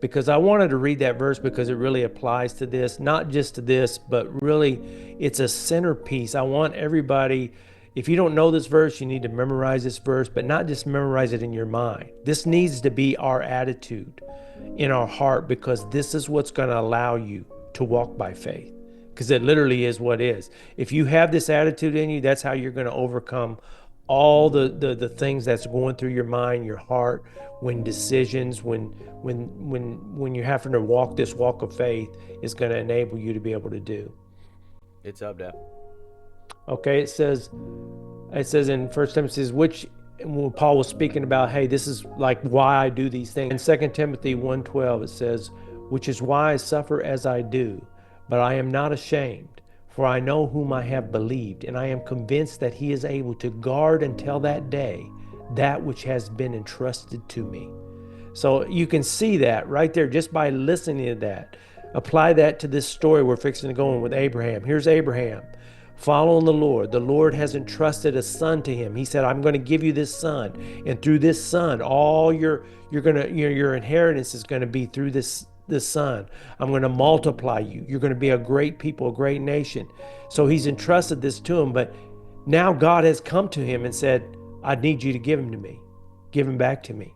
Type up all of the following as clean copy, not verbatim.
because I wanted to read that verse because it really applies to this, not just to this, but really it's a centerpiece. I want everybody, if you don't know this verse, you need to memorize this verse, but not just memorize it in your mind. This needs to be our attitude in our heart, because this is what's going to allow you to walk by faith, because it literally is what is. If you have this attitude in you, that's how you're going to overcome all the things that's going through your mind, your heart, when decisions, when you're having to walk this walk of faith is going to enable you to be able to do. It's up, Dad. Okay, it says in 1 Timothy, which when Paul was speaking about, hey, this is like why I do these things. In 2 Timothy 1:12, it says, which is why I suffer as I do, but I am not ashamed, for I know whom I have believed, and I am convinced that he is able to guard until that day that which has been entrusted to me. So you can see that right there just by listening to that. Apply that to this story we're fixing to go on with Abraham. Here's Abraham following the Lord. The Lord has entrusted a son to him. He said, I'm going to give you this son, and through this son, all your inheritance is going to be through this son. I'm going to multiply you. You're going to be a great people, a great nation. So he's entrusted this to him, but now God has come to him and said, I need you to give him to me. Give him back to me.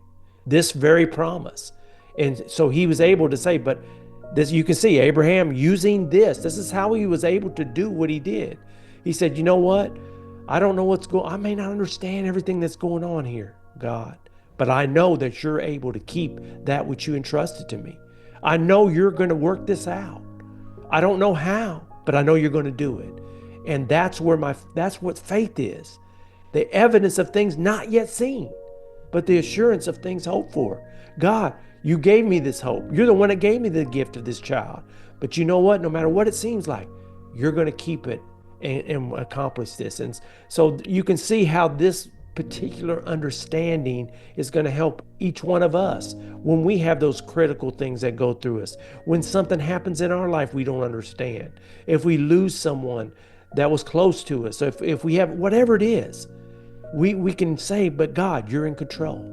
This very promise. And so he was able to say, but this, you can see Abraham using this is how he was able to do what he did. He said, you know what? I don't know what's going on. I may not understand everything that's going on here, God, but I know that you're able to keep that which you entrusted to me. I know you're going to work this out. I don't know how, but I know you're going to do it. And that's what faith is. The evidence of things not yet seen, but the assurance of things hoped for. God, you gave me this hope. You're the one that gave me the gift of this child. But you know what? No matter what it seems like, you're going to keep it and accomplish this. And so you can see how this particular understanding is going to help each one of us when we have those critical things that go through us. When something happens in our life we don't understand. If we lose someone that was close to us, if we have whatever it is, we can say, but God, you're in control.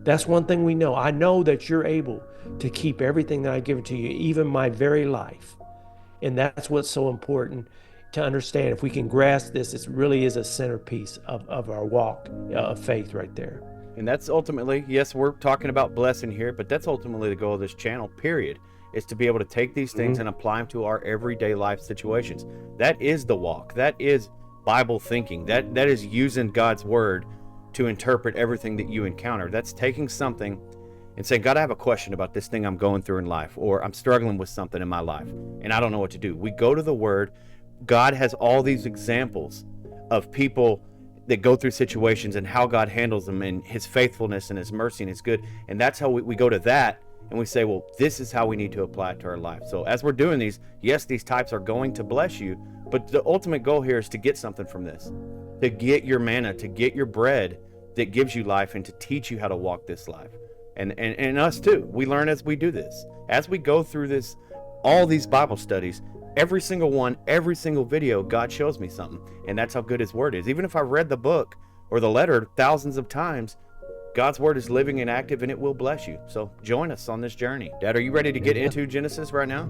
That's one thing we know. I know that you're able to keep everything that I give to you, even my very life. And that's what's so important to understand. If we can grasp this, it really is a centerpiece of our walk of faith right there. And that's ultimately, yes, we're talking about blessing here, but that's ultimately the goal of this channel, period, is to be able to take these things and apply them to our everyday life situations. That is the walk. That is Bible thinking. That is using God's word to interpret everything that you encounter. That's taking something and saying, God, I have a question about this thing I'm going through in life, or I'm struggling with something in my life, and I don't know what to do. We go to the word. God has all these examples of people that go through situations and how God handles them, and his faithfulness and his mercy and his good. And that's how we go to that, and we say, well, this is how we need to apply it to our life. So as we're doing these, yes, these types are going to bless you, but the ultimate goal here is to get something from this, to get your manna, to get your bread that gives you life, and to teach you how to walk this life. And us too, we learn as we do this. As we go through this, all these Bible studies, every single one, every single video, God shows me something. And that's how good his word is. Even if I read the book or the letter thousands of times, God's word is living and active, and it will bless you. So join us on this journey. Dad, are you ready to get into Genesis right now?